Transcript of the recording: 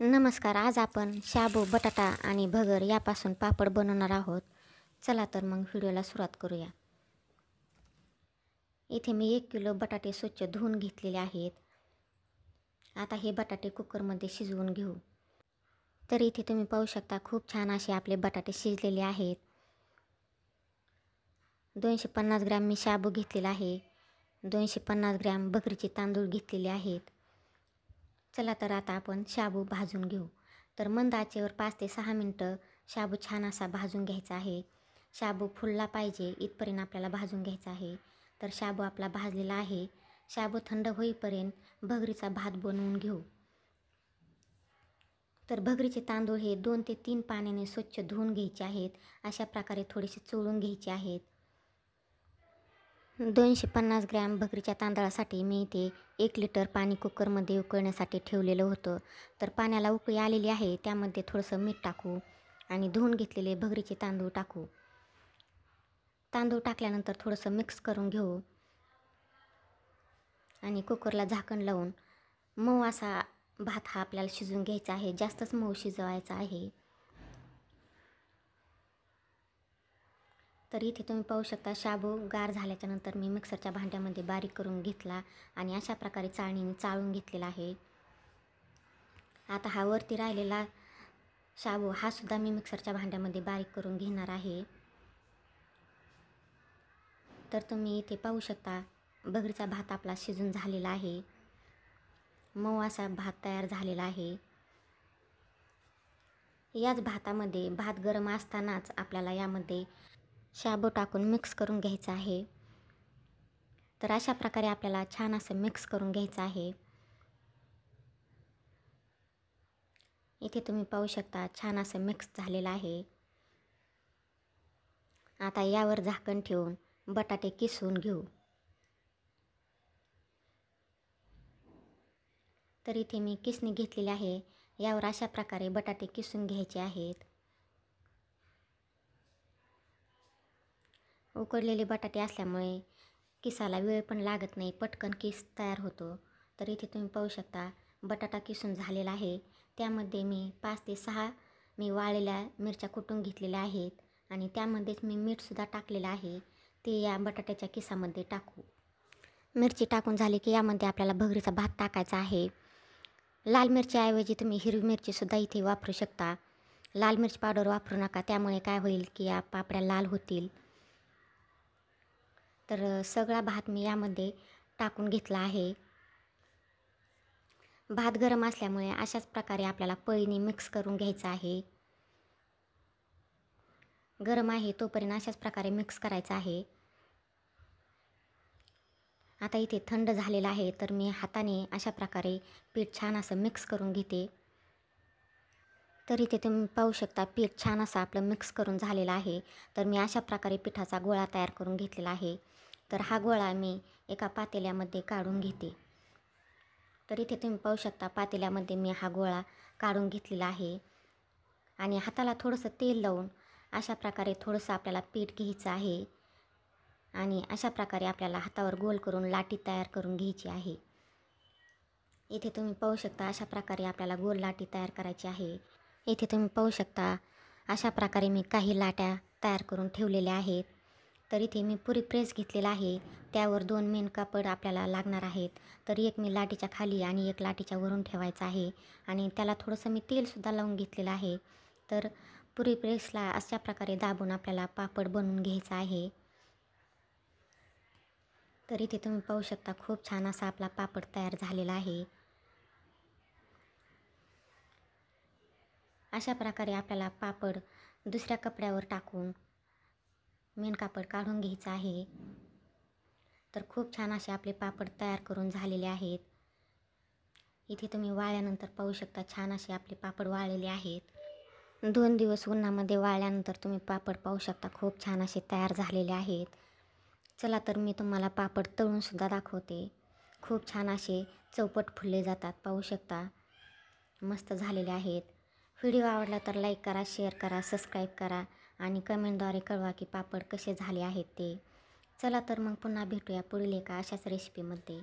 नमस्कार. आज आपण शाबू, बटाटा आणि भगर यापासून पापड बनवणार आहोत. चला तर मग व्हिडिओला सुरुवात करूया. इथे मी 1 किलो बटाटे स्वच्छ धुवून घेतलेले आहेत. आता हे बटाटे कुकरमध्ये शिजवून घेऊ. तर इथे तुम्ही पाहू शकता खूप छान असे आपले बटाटे शिजलेले आहेत. 250 ग्रॅम मी शाबू घेतलेला आहे. 250 ग्रॅम भगरीचे तांदूळ घेतलेले आहेत. चला तर आता आपण शाबू भाजून घेऊ. तर मंद आचेवर 5 ते 6 मिनटं शाबू छान असा भाजून घ्यायचा आहे. शाबू फुलला पाहिजे इथपर्यंत आपल्याला भाजून घ्यायचा आहे. तर शाबू आपला भाजलेला आहे. शाबू थंड होईपर्यंत भगरीचा भात बनवून घेऊ. तर भगरीचे तांदूळ हे 2 ते 3 पाण्याने स्वच्छ धुवून घ्यायचे आहेत. अशा प्रकारे थोडेसे चोळून घ्यायचे आहेत. 250 ग्रॅम भगरीच्या तांदळासाठी मी इथे 1 लिटर पाणी कुकरमध्ये उकळण्यासाठी ठेवलेलं होतं. तर पाण्याला उकळी आलेली आहे. त्यामध्ये थोडंसं मीठ टाकू आणि धुवून घेतलेले भगरीचे तांदूळ टाकू. तांदूळ टाकल्यानंतर थोडंसं मिक्स करून घेऊ आणि कुकरला झाकण लावून मऊ असा भात हा आपल्याला शिजवून घ्यायचा आहे. जास्तच मऊ शिजवायचा आहे. तर इथे तुम्ही पाहू शकता शाबू गार झाल्याच्यानंतर मी मिक्सरच्या भांड्यामध्ये बारीक करून घेतला आणि अशा प्रकारे चाळणीने चाळून घेतलेला आहे. आता हा वरती राहिलेला शाबू हा सुद्धा मी मिक्सरच्या भांड्यामध्ये बारीक करून घेणार आहे. तर तुम्ही इथे पाहू शकता भगरीचा भात आपला शिजून झालेला आहे. मऊ असा भात तयार झालेला आहे. याच भातामध्ये भात गरम असतानाच आपल्याला यामध्ये शाबू टाकून मिक्स करून घ्यायचं आहे. तर अशा प्रकारे आपल्याला छान असं मिक्स करून घ्यायचं आहे. इथे तुम्ही पाहू शकता छान असं मिक्स झालेलं आहे. आता यावर झाकण ठेवून बटाटे किसून घेऊ. तर इथे मी किसणी घेतलेली आहे. यावर अशा प्रकारे बटाटे किसून घ्यायचे आहेत. उकडलेले बटाटे असल्यामुळे किसाला वेळ पण लागत नाही, पटकन किस तयार होतो. तर इथे तुम्ही पाहू शकता बटाटा किसून झालेला आहे. त्यामध्ये मी 5 ते 6 मी वाळलेल्या मिरच्या कुटून घेतलेल्या आहेत आणि त्यामध्येच मी मीठसुद्धा टाकलेलं आहे. ते या बटाट्याच्या किसामध्ये टाकू. मिरची टाकून झाली की यामध्ये आपल्याला भगरीचा भात टाकायचा आहे. लाल मिरच्याऐवजी तुम्ही हिरवी मिरचीसुद्धा इथे वापरू शकता. लाल मिरची पावडर वापरू नका, त्यामुळे काय होईल की या पापड्या लाल होतील. तर सगळा भात मी यामध्ये टाकून घेतला आहे. भात गरम असल्यामुळे अशाच प्रकारे आपल्याला पळीने मिक्स करून घ्यायचं आहे. गरम आहे तोपर्यंत अशाच प्रकारे मिक्स करायचं आहे. आता इथे थंड झालेला आहे तर मी हाताने अशा प्रकारे पीठ छान असं मिक्स करून घेते. तर इथे तुम्ही पाहू शकता पीठ छान असं आपलं मिक्स करून झालेलं आहे. तर मी अशा प्रकारे पिठाचा गोळा तयार करून घेतलेला आहे. तर हा गोळा मी एका पातेल्यामध्ये काढून घेते. तर इथे तुम्ही पाहू शकता पातेल्यामध्ये मी हा गोळा काढून घेतलेला आहे आणि हाताला थोडंसं तेल लावून अशा प्रकारे थोडंसं आपल्याला पीठ घ्यायचं आहे आणि अशा प्रकारे आपल्याला हातावर गोल करून लाटी तयार करून घ्यायची आहे. इथे तुम्ही पाहू शकता अशा प्रकारे आपल्याला गोल लाटी तयार करायची आहे. इथे तुम्ही पाहू शकता अशा प्रकारे मी काही लाट्या तयार करून ठेवलेल्या आहेत. तर इथे मी पुरी प्रेस घेतलेला आहे. त्यावर 2 मेन कापड आपल्याला लागणार आहेत. तर एक मी लाटीच्या खाली आणि एक लाटीच्या वरून ठेवायचं आहे आणि त्याला थोडंसं मी तेलसुद्धा लावून घेतलेलं आहे. तर पुरी प्रेसला अशा प्रकारे दाबून आपल्याला पापड बनवून घ्यायचा आहे. तर इथे तुम्ही पाहू शकता खूप छान असा आपला पापड तयार झालेला आहे. अशा प्रकारे आपल्याला पापड दुसऱ्या कपड्यावर टाकून मेन कापड काढून घ्यायचं आहे. तर खूप छान असे आपले पापड तयार करून झालेले आहेत. इथे तुम्ही वाळल्यानंतर पाहू शकता छान असे आपले पापड वाळलेले आहेत. 2 दिवस उन्हामध्ये वाळल्यानंतर तुम्ही पापड पाहू शकता खूप छान असे तयार झालेले आहेत. चला तर मी तुम्हाला पापड तळूनसुद्धा दाखवते. खूप छान असे चौपट फुलले जातात, पाहू शकता मस्त झालेले आहेत. व्हिडिओ आवडला तर लाईक करा, शेअर करा, सबस्क्राईब करा आणि कमेंटद्वारे कळवा की पापड कसे झाले आहेत ते. चला तर मग पुन्हा भेटूया पुढील एका अशाच रेसिपीमध्ये.